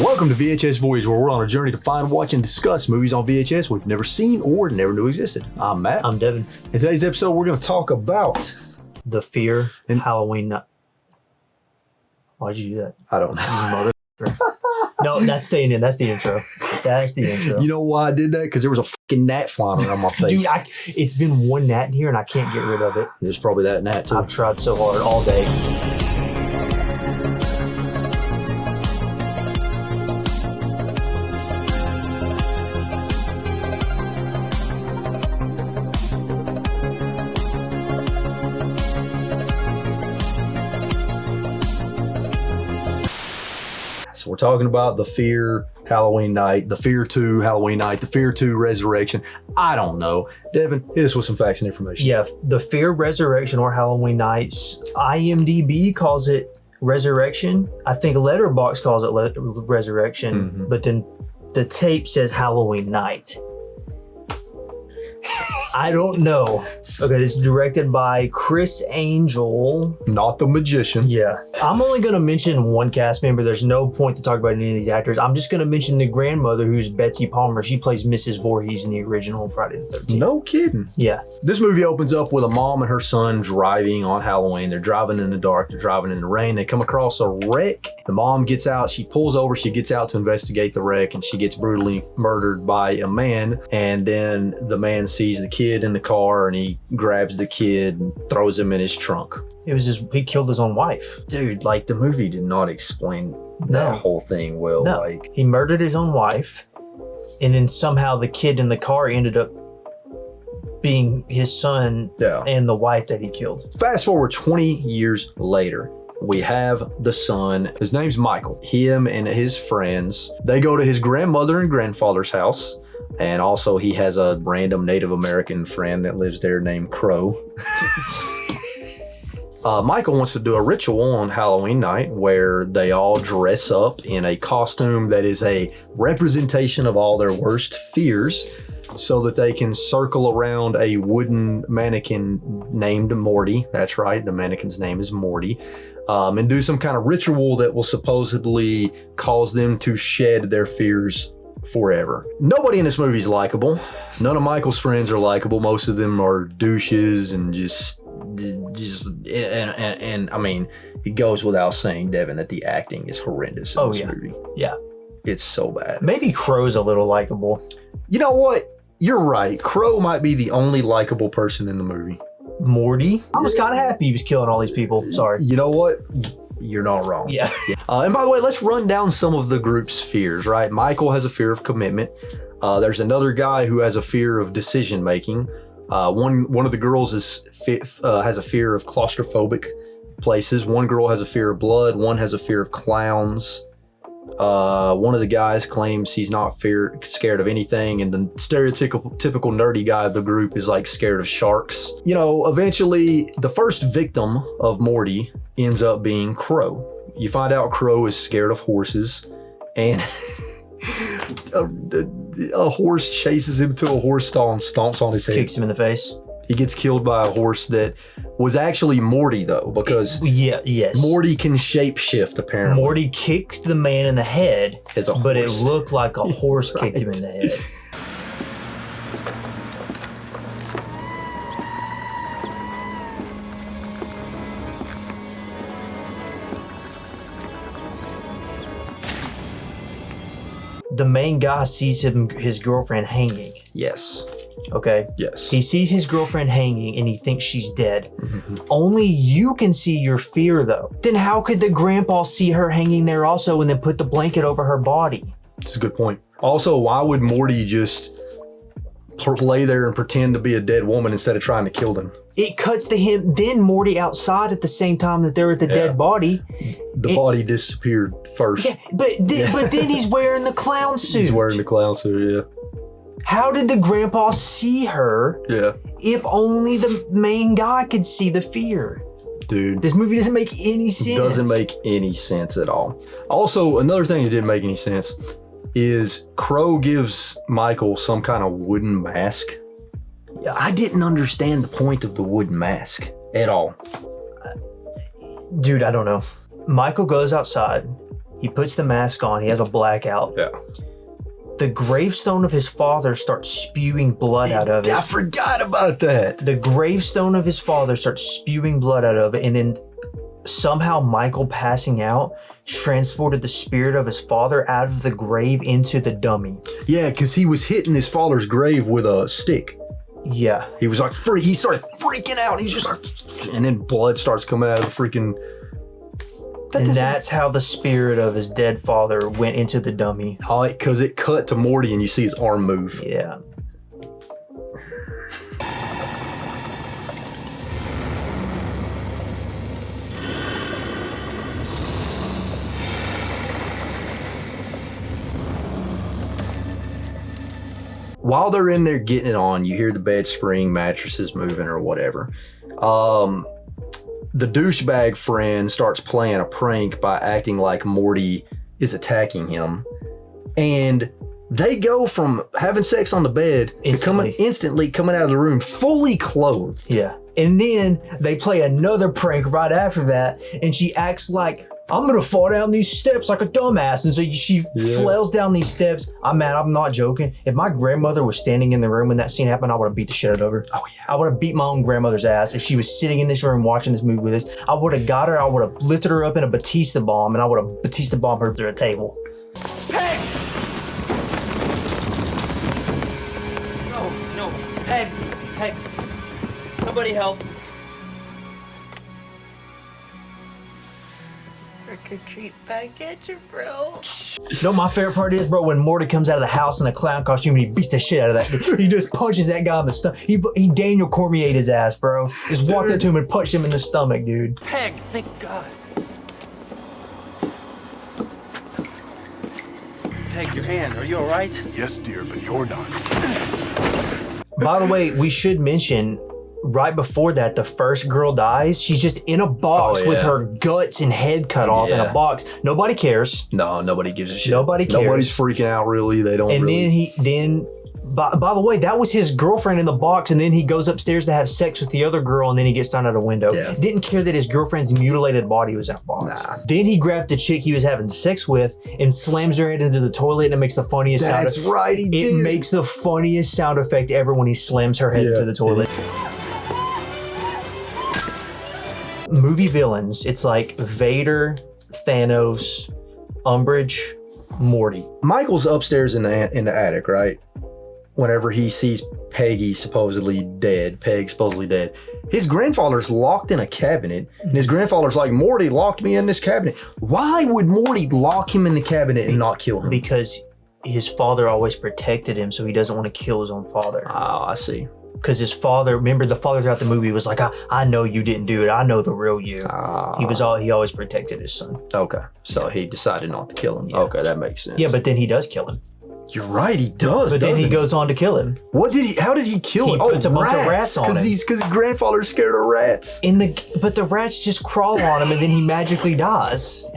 Welcome to VHS Voyage, where we're on a journey to find, watch, and discuss movies on VHS we've never seen or never knew existed. I'm Matt. I'm Devin. In today's episode, we're going to talk about The Fear and Halloween Night. Why'd you do that? I don't know. No, that's staying in. That's the intro. That's the intro. You know why I did that? Because there was a fucking gnat flying around my face. Dude, it's been one gnat in here and I can't get rid of it. There's probably that gnat too. I've tried so hard all day. So we're talking about The Fear Halloween Night, The Fear 2 Halloween Night, The Fear 2 Resurrection. I don't know. Devin, hit us with some facts and information. Yeah, The Fear Resurrection or Halloween Nights. IMDb calls it Resurrection. I think Letterboxd calls it Resurrection, but then the tape says Halloween Night. I don't know. Okay, this is directed by Chris Angel. Not the magician. Yeah. I'm only going to mention one cast member. There's no point to talk about any of these actors. I'm just going to mention the grandmother, who's Betsy Palmer. She plays Mrs. Voorhees in the original Friday the 13th. No kidding. Yeah. This movie opens up with a mom and her son driving on Halloween. They're driving in the dark. They're driving in the rain. They come across a wreck. The mom gets out. She pulls over. She gets out to investigate the wreck, and she gets brutally murdered by a man. And then the man sees the kid in the car, and he grabs the kid and throws him in his trunk. It was just, he killed his own wife. Dude, like, the movie did not explain that whole thing well. No. Like, he murdered his own wife, and then somehow the kid in the car ended up being his son and the wife that he killed. Fast forward 20 years later. We have the son. His name's Michael. Him and his friends, they go to his grandmother and grandfather's house. And also he has a random Native American friend that lives there named Crow. Michael wants to do a ritual on Halloween night where they all dress up in a costume that is a representation of all their worst fears, so that they can circle around a wooden mannequin named Morty. That's right, the mannequin's name is Morty. And do some kind of ritual that will supposedly cause them to shed their fears forever. Nobody in this movie is likable. None of Michael's friends are likable. Most of them are douches and and I mean, it goes without saying, Devin, that the acting is horrendous in this movie. Yeah. It's so bad. Maybe Crow's a little likable. You know what? You're right. Crow might be the only likable person in the movie. Morty? I was kind of happy he was killing all these people. Sorry. You know what? You're not wrong. Yeah. And by the way, let's run down some of the group's fears, right? Michael has a fear of commitment. There's another guy who has a fear of decision making. One of the girls has a fear of claustrophobic places. One girl has a fear of blood. One has a fear of clowns. One of the guys claims he's not scared of anything, and the stereotypical nerdy guy of the group is like scared of sharks. You know, eventually the first victim of Morty ends up being Crow. You find out Crow is scared of horses, and a horse chases him to a horse stall and stomps on his head. Kicks him in the face. He gets killed by a horse that was actually Morty, though, because Morty can shapeshift, apparently. Morty kicked the man in the head, but it looked like a horse kicked him in the head. The main guy sees his girlfriend hanging. Yes. Okay? Yes. He sees his girlfriend hanging and he thinks she's dead. Only you can see your fear, though. Then how could the grandpa see her hanging there also and then put the blanket over her body? That's a good point. Also, why would Morty just lay there and pretend to be a dead woman instead of trying to kill them? It cuts to him, then Morty outside at the same time that they're at the dead body. The body disappeared first. Yeah, but then he's wearing the clown suit. He's wearing the clown suit, yeah. How did the grandpa see her? Yeah. If only the main guy could see the fear. Dude. This movie doesn't make any sense. It doesn't make any sense at all. Also, another thing that didn't make any sense is Crow gives Michael some kind of wooden mask. I didn't understand the point of the wooden mask at all. Dude, I don't know. Michael goes outside He puts the mask on. He has a blackout. Yeah. The gravestone of his father starts spewing blood out of it. I forgot about that. The gravestone of his father starts spewing blood out of it, and then somehow Michael passing out transported the spirit of his father out of the grave into the dummy. Yeah, because he was hitting his father's grave with a stick. Yeah. He was like, he started freaking out. He's just like, and then blood starts coming out of the freaking... That's how the spirit of his dead father went into the dummy. Oh, because it cut to Morty and you see his arm move. Yeah. While they're in there getting it on, you hear the bed spring, mattresses moving or whatever. The douchebag friend starts playing a prank by acting like Morty is attacking him. And they go from having sex on the bed to instantly coming out of the room fully clothed. Yeah. And then they play another prank right after that. And she acts like, I'm going to fall down these steps like a dumbass. And so she flails down these steps. I'm not joking. If my grandmother was standing in the room when that scene happened, I would have beat the shit out of her. Oh, yeah. I would have beat my own grandmother's ass if she was sitting in this room watching this movie with us. I would have got her. I would have lifted her up in a Batista bomb, and I would have Batista bombed her through a table. Peg! No. Peg. Somebody help. Trick or treat package, bro. No, my favorite part is, bro, when Morty comes out of the house in a clown costume and he beats the shit out of that dude. He just punches that guy in the stomach. He Daniel Cormier'd his ass, bro. Just walked up to him and punched him in the stomach, dude. Peg, thank God. Peg, your hand. Are you all right? Yes, dear, but you're not. By the way, we should mention, right before that, the first girl dies. She's just in a box with her guts and head cut off in a box. Nobody cares. No, nobody gives a shit. Nobody cares. Nobody's freaking out, really. They don't. And really. then by the way, that was his girlfriend in the box, and then he goes upstairs to have sex with the other girl, and then he gets thrown out a window. Yeah. Didn't care that his girlfriend's mutilated body was in a box. Nah. Then he grabbed the chick he was having sex with and slams her head into the toilet, and it makes the funniest sound. That's right, he did. It makes the funniest sound effect ever when he slams her head into the toilet. Movie villains, it's like Vader, Thanos, Umbridge, Morty. Michael's upstairs in the attic, right? Whenever he sees Peg supposedly dead, his grandfather's locked in a cabinet, and his grandfather's like, Morty locked me in this cabinet. Why would Morty lock him in the cabinet and not kill him? Because his father always protected him, so he doesn't want to kill his own father. Oh, I see. Because his father, remember the father throughout the movie was like, I know you didn't do it. I know the real you. He always protected his son. Okay. So he decided not to kill him. Yeah. Okay, that makes sense. Yeah, but then he does kill him. You're right, he does. But then he goes on to kill him. How did he kill him? He puts a bunch of rats on him. Because his grandfather's scared of rats. But the rats just crawl on him and then he magically dies.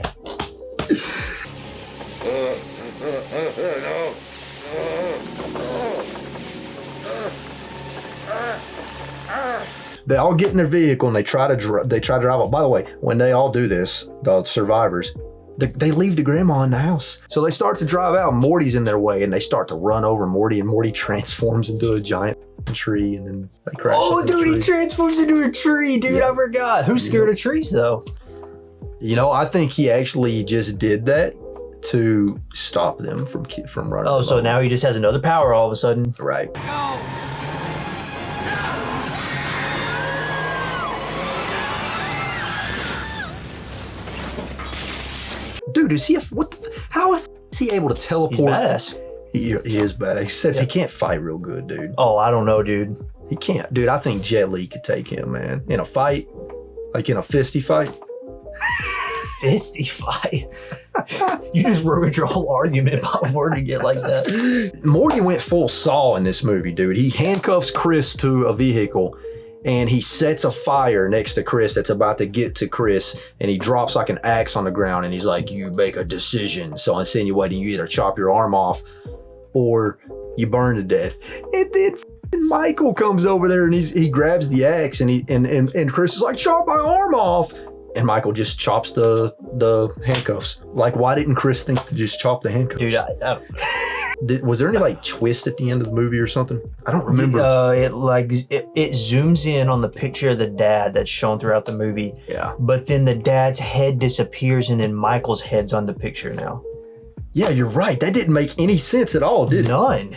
They all get in their vehicle and they try to drive off. By the way, when they all do this, the survivors, they leave the grandma in the house. So they start to drive out. Morty's in their way and they start to run over Morty, and Morty transforms into a giant tree, and then they crash. Oh, dude, he transforms into a tree, dude. Yeah. I forgot. Who's scared of trees, though? You know, I think he actually just did that to stop them from running. Oh, so now he just has another power all of a sudden. Right. Go! Dude, how is he able to teleport? He's badass. He is badass, except he can't fight real good, dude. Oh, I don't know, dude. He can't. Dude, I think Jet Li could take him, man. In a fight, like in a fisty fight. Fisty fight? You just ruined your whole argument by wording it like that. Morty went full Saw in this movie, dude. He handcuffs Chris to a vehicle, and he sets a fire next to Chris that's about to get to Chris, and he drops like an axe on the ground, and he's like, you make a decision. So insinuating you either chop your arm off or you burn to death. And then Michael comes over there and he grabs the axe, and Chris is like, chop my arm off. and Michael just chops the handcuffs. Like, why didn't Chris think to just chop the handcuffs? Dude, I don't Was there any like twist at the end of the movie or something? I don't remember. It zooms in on the picture of the dad that's shown throughout the movie. Yeah. But then the dad's head disappears and then Michael's head's on the picture now. Yeah, you're right. That didn't make any sense at all, did it? None.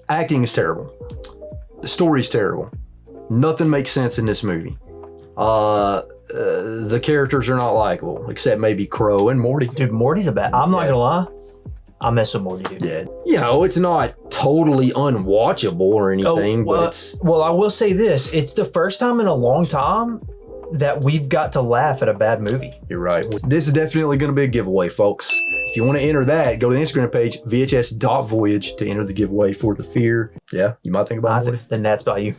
Acting is terrible. The story's terrible. Nothing makes sense in this movie. The characters are not likable, except maybe Crow and Morty. Dude, Morty's a bad. I'm not gonna lie. I mess with Morty, dude. Dead. You know, it's not totally unwatchable or anything, but it's... Well, I will say this. It's the first time in a long time that we've got to laugh at a bad movie. You're right. This is definitely going to be a giveaway, folks. If you want to enter that, go to the Instagram page, vhs.voyage, to enter the giveaway for The Fear. Yeah, you might think about it. Then that's by you.